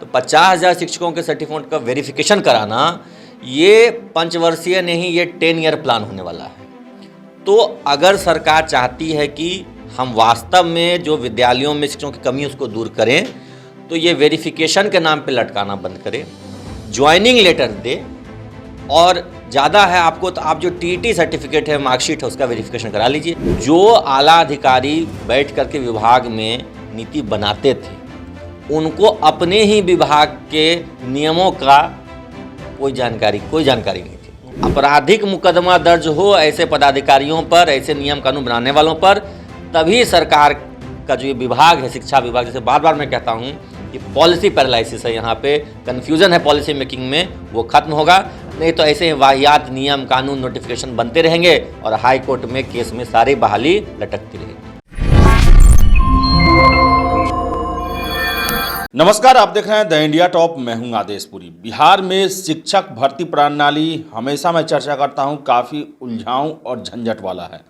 50,000 शिक्षकों के सर्टिफिकेट का वेरिफिकेशन कराना ये पंचवर्षीय नहीं, ये 10 ईयर प्लान होने वाला है। तो अगर सरकार चाहती है कि हम वास्तव में जो विद्यालयों में शिक्षकों की कमी उसको दूर करें, तो ये वेरिफिकेशन के नाम पे लटकाना बंद करें, ज्वाइनिंग लेटर दे, और ज़्यादा है आपको तो आप जो टीईटी सर्टिफिकेट है, मार्कशीट है, उसका वेरिफिकेशन करा लीजिए। जो आला अधिकारी बैठ करके विभाग में नीति बनाते थे, उनको अपने ही विभाग के नियमों का कोई जानकारी नहीं थी। आपराधिक मुकदमा दर्ज हो ऐसे पदाधिकारियों पर, ऐसे नियम कानून बनाने वालों पर, तभी सरकार का जो ये विभाग है, शिक्षा विभाग, जैसे बार बार मैं कहता हूँ कि पॉलिसी पैरालिसिस है, यहाँ पे कन्फ्यूजन है पॉलिसी मेकिंग में, वो खत्म होगा। नहीं तो ऐसे वाहियात नियम कानून नोटिफिकेशन बनते रहेंगे और हाई कोर्ट में केस में सारी बहाली लटकती रहेगी। नमस्कार, आप देख रहे हैं द इंडिया टॉप। मैं हूं आदेशपुरी। बिहार में शिक्षक भर्ती प्रणाली हमेशा मैं चर्चा करता हूं काफ़ी उलझाऊ और झंझट वाला है।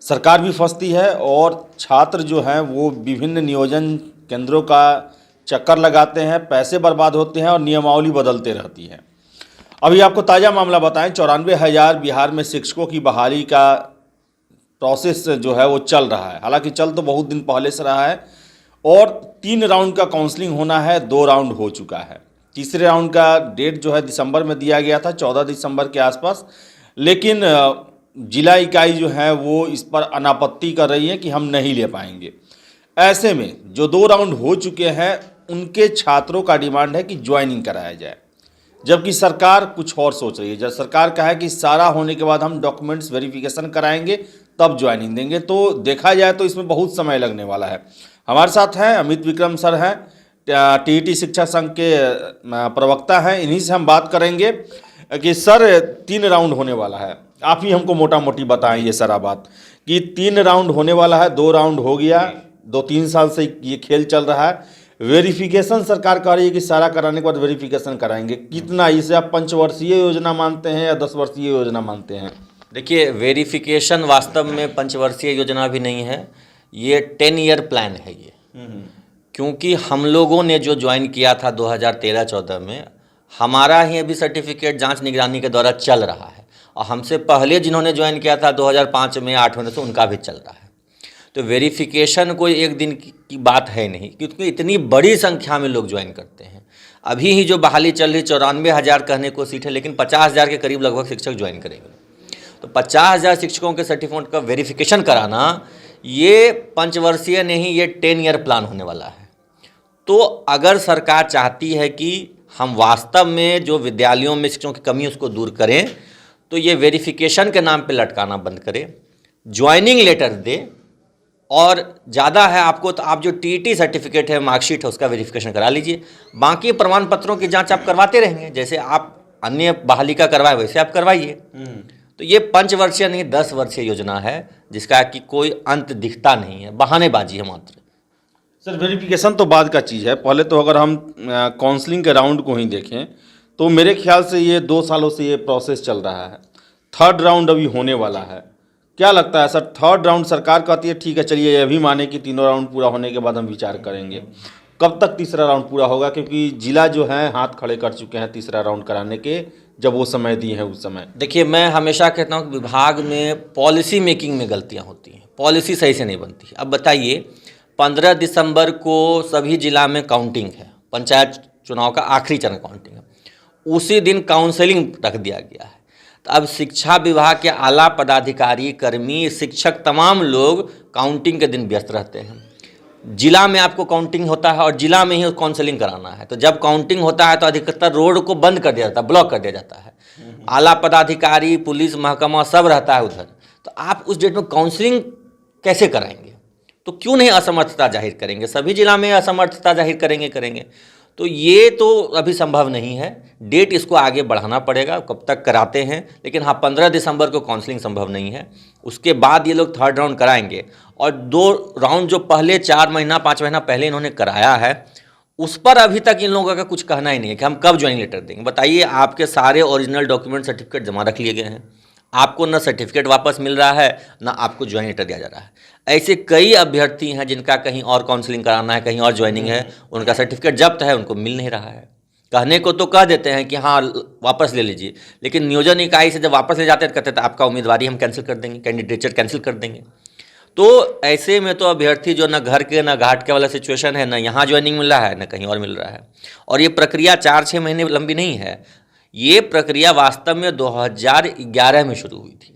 सरकार भी फंसती है और छात्र जो हैं वो विभिन्न नियोजन केंद्रों का चक्कर लगाते हैं, पैसे बर्बाद होते हैं और नियमावली बदलते रहती है। अभी आपको ताज़ा मामला बताएं, 94,000 बिहार में शिक्षकों की बहाली का प्रोसेस जो है वो चल रहा है। हालांकि चल तो बहुत दिन पहले से रहा है और 3 राउंड का काउंसलिंग होना है, 2 राउंड हो चुका है। तीसरे राउंड का डेट जो है दिसंबर में दिया गया था, 14 दिसंबर के आसपास, लेकिन जिला इकाई जो है वो इस पर अनापत्ति कर रही है कि हम नहीं ले पाएंगे। ऐसे में जो 2 राउंड हो चुके हैं उनके छात्रों का डिमांड है कि ज्वाइनिंग कराया जाए, जबकि सरकार कुछ और सोच रही है। जब सरकार का है कि सारा होने के बाद हम डॉक्यूमेंट्स वेरिफिकेशन कराएंगे तब ज्वाइनिंग देंगे, तो देखा जाए तो इसमें बहुत समय लगने वाला है। हमारे साथ हैं अमित विक्रम सर हैं, टीईटी शिक्षा संघ के प्रवक्ता हैं। इन्हीं से हम बात करेंगे कि सर 3 राउंड होने वाला है। आप ही हमको मोटा मोटी बताएं ये सारा बात कि 3 राउंड होने वाला है, 2 राउंड हो गया, 2-3 साल से ये खेल चल रहा है। वेरिफिकेशन सरकार कह रही है कि सारा कराने के बाद वेरिफिकेशन कराएंगे। कितना इसे आप पंचवर्षीय योजना मानते हैं या 10 वर्षीय योजना मानते हैं? देखिए, वेरिफिकेशन वास्तव में पंचवर्षीय योजना भी नहीं है, ये 10 ईयर प्लान है ये। क्योंकि हम लोगों ने जो ज्वाइन किया था 2013-14 में, हमारा ही अभी सर्टिफिकेट जांच निगरानी के द्वारा चल रहा है, और हमसे पहले जिन्होंने ज्वाइन किया था 2005 में 8 में से, उनका भी चल रहा है। तो वेरिफिकेशन कोई एक दिन की बात है नहीं, क्योंकि इतनी बड़ी संख्या में लोग ज्वाइन करते हैं। अभी ही जो बहाली चल रही 94,000 कहने को सीट है, लेकिन 50,000 के करीब लगभग शिक्षक ज्वाइन करेंगे। तो 50,000 शिक्षकों के सर्टिफिकेट का वेरिफिकेशन कराना ये पंचवर्षीय नहीं, ये 10 ईयर प्लान होने वाला है। तो अगर सरकार चाहती है कि हम वास्तव में जो विद्यालयों में शिक्षकों की कमी उसको दूर करें, तो ये वेरिफिकेशन के नाम पे लटकाना बंद करें, ज्वाइनिंग लेटर दे, और ज़्यादा है आपको तो आप जो टीईटी सर्टिफिकेट है, मार्कशीट है, उसका वेरिफिकेशन करा लीजिए। बाकी प्रमाण पत्रों की जांच आप करवाते रहेंगे, जैसे आप अन्य बहाली का करवाए वैसे आप करवाइए। तो ये पंचवर्षीय नहीं, 10 वर्षीय योजना है, जिसका कि कोई अंत दिखता नहीं है, बहानेबाजी है मात्र। सर, वेरिफिकेशन तो बाद का चीज़ है। पहले तो अगर हम काउंसलिंग के राउंड को ही देखें तो मेरे ख्याल से ये 2 सालों से ये प्रोसेस चल रहा है। 3rd राउंड अभी होने वाला है। क्या लगता है सर, 3rd राउंड सरकार कहती है ठीक है, चलिए ये भी माने कि 3 राउंड पूरा होने के बाद हम विचार करेंगे। कब तक तीसरा राउंड पूरा होगा? क्योंकि जिला जो है हाथ खड़े कर चुके हैं तीसरा राउंड कराने के, जब वो समय दिए हैं उस समय। देखिए, मैं हमेशा कहता हूँ कि विभाग में पॉलिसी मेकिंग में गलतियाँ होती हैं, पॉलिसी सही से नहीं बनती। अब बताइए, 15 दिसंबर को सभी जिला में काउंटिंग है, पंचायत चुनाव का आखिरी चरण काउंटिंग है, उसी दिन काउंसलिंग रख दिया गया है। तो अब शिक्षा विभाग के आला पदाधिकारी, कर्मी, शिक्षक, तमाम लोग काउंटिंग के दिन व्यस्त रहते हैं। जिला में आपको काउंटिंग होता है और जिला में ही काउंसलिंग कराना है। तो जब काउंटिंग होता है तो अधिकतर रोड को बंद कर दिया जाता है, ब्लॉक कर दिया जाता है। आला पदाधिकारी, पुलिस महकमा सब रहता है उधर। तो आप उस डेट में काउंसलिंग कैसे कराएंगे? तो क्यों नहीं असमर्थता जाहिर करेंगे? सभी जिला में असमर्थता जाहिर करेंगे। तो ये तो अभी संभव नहीं है, डेट इसको आगे बढ़ाना पड़ेगा, कब तक कराते हैं। लेकिन हाँ, 15 दिसंबर को काउंसलिंग संभव नहीं है, उसके बाद ये लोग 3rd राउंड कराएंगे। और 2 राउंड जो पहले 4 महीना 5 महीना पहले इन्होंने कराया है, उस पर अभी तक इन लोगों का कुछ कहना ही नहीं है कि हम कब ज्वाइनिंग लेटर देंगे। बताइए, आपके सारे ओरिजिनल डॉक्यूमेंट सर्टिफिकेट जमा रख लिए गए हैं, आपको न सर्टिफिकेट वापस मिल रहा है, ना आपको ज्वाइन लेटर दिया जा रहा है। ऐसे कई अभ्यर्थी हैं जिनका कहीं और काउंसलिंग कराना है, कहीं और ज्वाइनिंग है, उनका सर्टिफिकेट जब्त है, उनको मिल नहीं रहा है। कहने को तो कह देते हैं कि हाँ वापस ले लीजिए, लेकिन नियोजन इकाई से जब वापस ले जाते हैं कहते हैं आपका उम्मीदवारी हम कैंसिल कर देंगे, कैंडिडेचर कैंसिल कर देंगे। तो ऐसे में तो अभ्यर्थी जो न घर के न घाट के वाला सिचुएशन है, न यहाँ ज्वाइनिंग मिल रहा है, न कहीं और मिल रहा है। और ये प्रक्रिया 4-6 महीने लंबी नहीं है, ये प्रक्रिया वास्तव में 2011 में शुरू हुई थी।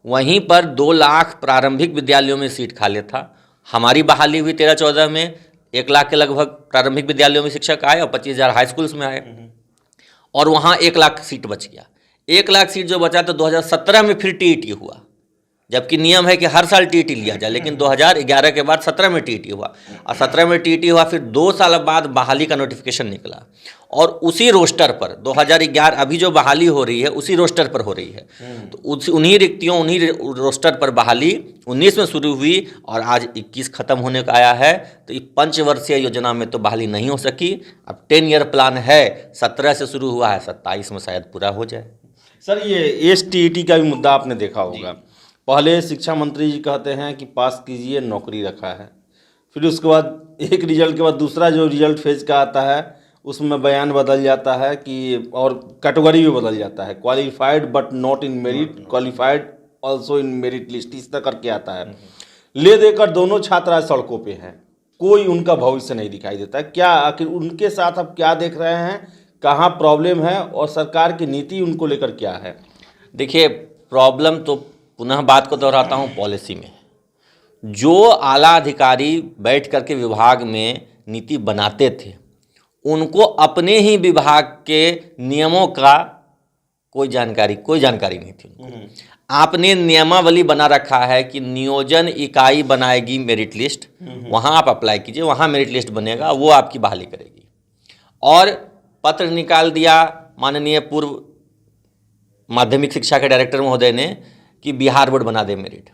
वहीं पर 2 लाख प्रारंभिक विद्यालयों में सीट खाली था। हमारी बहाली हुई 13-14 में 1 लाख के लगभग प्रारंभिक विद्यालयों में शिक्षक आए और 25,000 हाई स्कूल्स में आए, और वहाँ 1 लाख सीट बच गया। 1 लाख सीट जो बचा तो 2017 में फिर टीईटी हुआ, जबकि नियम है कि हर साल टीईटी लिया जाए, लेकिन 2011 के बाद 17 में टीईटी हुआ, और 17 में टीईटी हुआ, फिर 2 साल बाद बहाली का नोटिफिकेशन निकला, और उसी रोस्टर पर 2011 अभी जो बहाली हो रही है उसी रोस्टर पर हो रही है। तो उन्हीं रिक्तियों, उन्हीं रोस्टर पर बहाली 19 में शुरू हुई और आज 21 खत्म होने का आया है। तो ये पंचवर्षीय योजना में तो बहाली नहीं हो सकी। अब 10 ईयर प्लान है, 17 से शुरू हुआ है, 27 में शायद पूरा हो जाए। सर, ये STET का भी मुद्दा आपने देखा होगा। पहले शिक्षा मंत्री जी कहते हैं कि पास कीजिए, नौकरी रखा है, फिर उसके बाद एक रिजल्ट के बाद दूसरा जो रिजल्ट फेज का आता है उसमें बयान बदल जाता है कि, और कैटेगरी भी बदल जाता है, qualified but not in merit, qualified also in merit list, इस तरह करके आता है। ले देकर दोनों छात्र आज सड़कों पे हैं, कोई उनका भविष्य नहीं दिखाई देता। क्या आखिर उनके साथ अब क्या देख रहे हैं, कहाँ प्रॉब्लम है और सरकार की नीति उनको लेकर क्या है? देखिए, प्रॉब्लम तो पुनः बात को दोहराता हूँ, पॉलिसी में। जो आला अधिकारी बैठ करके विभाग में नीति बनाते थे, उनको अपने ही विभाग के नियमों का कोई जानकारी नहीं थी उनको। आपने नियमावली बना रखा है कि नियोजन इकाई बनाएगी मेरिट लिस्ट, वहाँ आप अप्लाई कीजिए, वहाँ मेरिट लिस्ट बनेगा, वो आपकी बहाली करेगी। और पत्र निकाल दिया माननीय पूर्व माध्यमिक शिक्षा के डायरेक्टर महोदय ने कि बिहार बोर्ड बना दे मेरिट।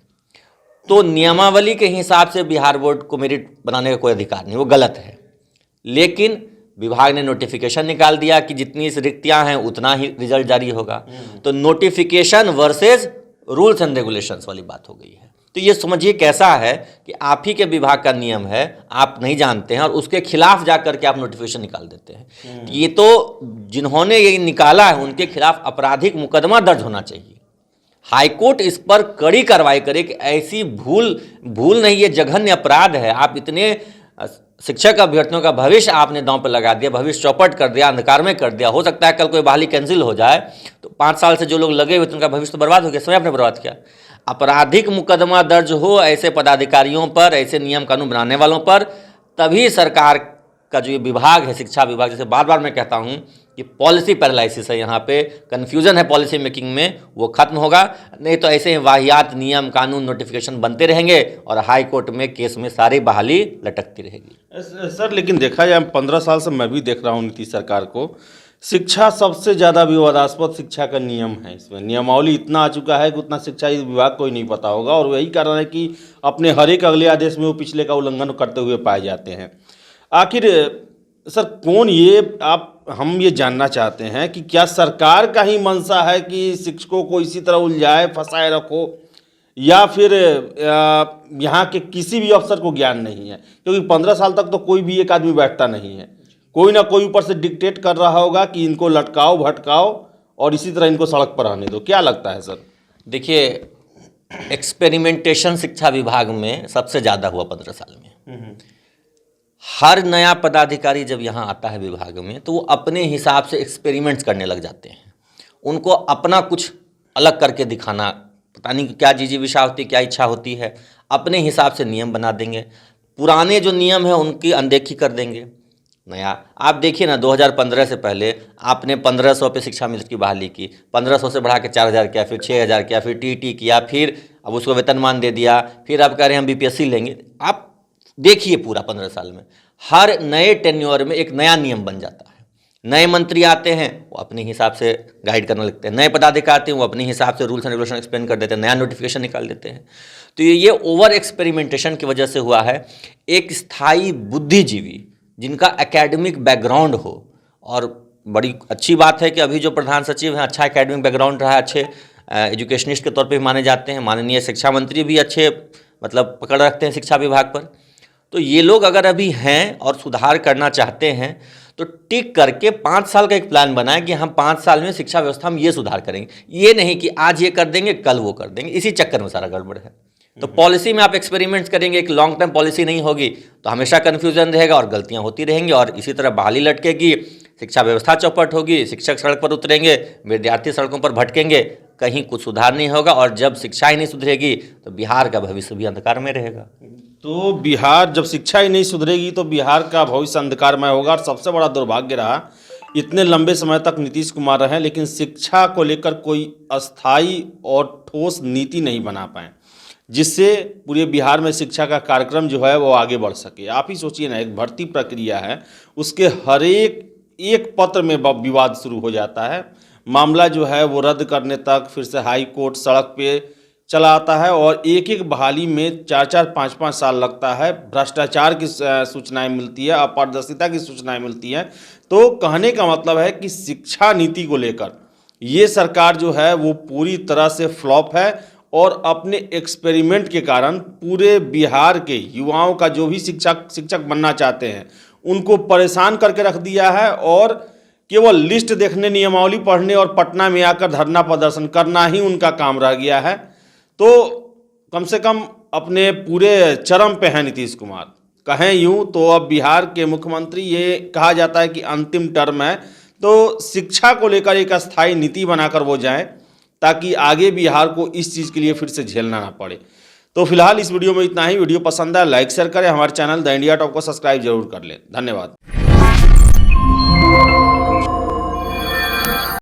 तो नियमावली के हिसाब से बिहार बोर्ड को मेरिट बनाने का कोई अधिकार नहीं, वो गलत है। लेकिन विभाग ने नोटिफिकेशन निकाल दिया कि जितनी रिक्तियां हैं उतना ही रिजल्ट जारी होगा। तो notification versus rules and regulations वाली बात हो गई है। तो ये समझिए कैसा है कि आप ही के विभाग का नियम है, आप नहीं जानते हैं और उसके खिलाफ जा करके आप नोटिफिकेशन निकाल देते हैं। ये तो जिन्होंने ये निकाला है उनके खिलाफ आपराधिक मुकदमा दर्ज होना चाहिए। हाईकोर्ट इस पर कड़ी कार्रवाई करे कि ऐसी भूल नहीं, ये जघन्य अपराध है। आप इतने शिक्षक अभ्यर्थियों का भविष्य आपने दांव पर लगा दिया, भविष्य चौपट कर दिया, अंधकार में कर दिया। हो सकता है कल कोई बहाली कैंसिल हो जाए तो 5 साल से जो लोग लगे हुए थे उनका भविष्य तो बर्बाद हो गया, समय आपने बर्बाद किया। आपराधिक मुकदमा दर्ज हो ऐसे पदाधिकारियों पर, ऐसे नियम कानून बनाने वालों पर, तभी सरकार का जो ये विभाग है, शिक्षा विभाग, जैसे बार बार मैं कहता हूँ कि पॉलिसी पैरालिसिस है, यहाँ पे कन्फ्यूजन है पॉलिसी मेकिंग में, वो खत्म होगा। नहीं तो ऐसे ही वाहियात नियम कानून नोटिफिकेशन बनते रहेंगे और हाई कोर्ट में केस में सारी बहाली लटकती रहेगी। सर, लेकिन देखा जाए 15 साल से मैं भी देख रहा हूँ नीतीश सरकार को, शिक्षा सबसे ज़्यादा विवादास्पद शिक्षा का नियम है। इसमें नियमावली इतना आ चुका है कि उतना शिक्षा विभाग को ही नहीं पता होगा, और यही कारण है कि अपने हर एक अगले आदेश में वो पिछले का उल्लंघन करते हुए पाए जाते हैं। आखिर सर कौन हम ये जानना चाहते हैं कि क्या सरकार का ही मंशा है कि शिक्षकों को इसी तरह उलझाए फंसाए रखो, या फिर यहाँ के किसी भी अफसर को ज्ञान नहीं है? क्योंकि 15 साल तक तो कोई भी एक आदमी बैठता नहीं है, कोई ना कोई ऊपर से डिक्टेट कर रहा होगा कि इनको लटकाओ भटकाओ और इसी तरह इनको सड़क पर रहने दो। क्या लगता है सर? देखिए, एक्सपेरिमेंटेशन शिक्षा विभाग में सबसे ज़्यादा हुआ 15 साल में। हर नया पदाधिकारी जब यहाँ आता है विभाग में तो वो अपने हिसाब से एक्सपेरिमेंट्स करने लग जाते हैं। उनको अपना कुछ अलग करके दिखाना, पता नहीं क्या जिजीविषा होती, क्या इच्छा होती है, अपने हिसाब से नियम बना देंगे। पुराने जो नियम है उनकी अनदेखी कर देंगे। नया आप देखिए ना, 2015 से पहले आपने 1500 पे शिक्षा मित्र की बहाली की, 1500 से बढ़ा के 4000 किया, फिर 6000 किया, फिर टीटी किया, फिर अब उसको वेतनमान दे दिया, फिर आप कह रहे हैं हम बीपीएससी लेंगे। आप देखिए पूरा 15 साल में हर नए टेन्योर में एक नया नियम बन जाता है। नए मंत्री आते हैं वो अपने हिसाब से गाइड करने लगते हैं, नए पदाधिकारी आते हैं वो अपने हिसाब से रूल्स एंड रेगुलेशन एक्सप्लेन कर देते हैं, नया नोटिफिकेशन निकाल देते हैं। तो ये ओवर एक्सपेरिमेंटेशन की वजह से हुआ है। एक स्थायी बुद्धिजीवी जिनका एकेडमिक बैकग्राउंड हो, और बड़ी अच्छी बात है कि अभी जो प्रधान सचिव हैं अच्छा एकेडमिक बैकग्राउंड रहा है, अच्छे एजुकेशनिस्ट के तौर पे भी माने जाते हैं। माननीय शिक्षा मंत्री भी अच्छे मतलब पकड़ रखते हैं शिक्षा विभाग पर। तो ये लोग अगर अभी हैं और सुधार करना चाहते हैं तो टिक करके 5 साल का एक प्लान बनाएं कि हम 5 साल में शिक्षा व्यवस्था में ये सुधार करेंगे। ये नहीं कि आज ये कर देंगे कल वो कर देंगे, इसी चक्कर में सारा गड़बड़ है। तो पॉलिसी में आप एक्सपेरिमेंट्स करेंगे, एक लॉन्ग टर्म पॉलिसी नहीं होगी तो हमेशा कन्फ्यूजन रहेगा और गलतियां होती रहेंगी और इसी तरह बहाली लटकेगी, शिक्षा व्यवस्था चौपट होगी, शिक्षक सड़क पर उतरेंगे, विद्यार्थी सड़कों पर भटकेंगे, कहीं कुछ सुधार नहीं होगा। और जब शिक्षा ही नहीं सुधरेगी तो बिहार का भविष्य भी अंधकार में रहेगा। तो बिहार जब शिक्षा ही नहीं सुधरेगी तो बिहार का भविष्य अंधकारमय होगा। और सबसे बड़ा दुर्भाग्य रहा, इतने लंबे समय तक नीतीश कुमार रहे लेकिन शिक्षा को लेकर कोई अस्थाई और ठोस नीति नहीं बना पाए, जिससे पूरे बिहार में शिक्षा का कार्यक्रम जो है वो आगे बढ़ सके। आप ही सोचिए ना, एक भर्ती प्रक्रिया है, उसके हर एक पत्र में विवाद शुरू हो जाता है, मामला जो है वो रद्द करने तक फिर से हाई कोर्ट सड़क पे चला आता है और एक बहाली में 4-4, 5-5 साल लगता है। भ्रष्टाचार की सूचनाएं मिलती है, अपारदर्शिता की सूचनाएं मिलती हैं। तो कहने का मतलब है कि शिक्षा नीति को लेकर ये सरकार जो है वो पूरी तरह से फ्लॉप है और अपने एक्सपेरिमेंट के कारण पूरे बिहार के युवाओं का जो भी शिक्षक बनना चाहते हैं उनको परेशान करके रख दिया है और केवल लिस्ट देखने, नियमावली पढ़ने और पटना में आकर धरना प्रदर्शन करना ही उनका काम रह गया है। तो कम से कम अपने पूरे चरम पे हैं नीतीश कुमार। कहें यूँ तो अब बिहार के मुख्यमंत्री, ये कहा जाता है कि अंतिम टर्म है, तो शिक्षा को लेकर एक अस्थायी नीति बनाकर वो जाएं ताकि आगे बिहार को इस चीज़ के लिए फिर से झेलना ना पड़े। तो फिलहाल इस वीडियो में इतना ही। वीडियो पसंद आए लाइक शेयर करें, हमारे चैनल द इंडिया टॉप को सब्सक्राइब जरूर कर लें। धन्यवाद।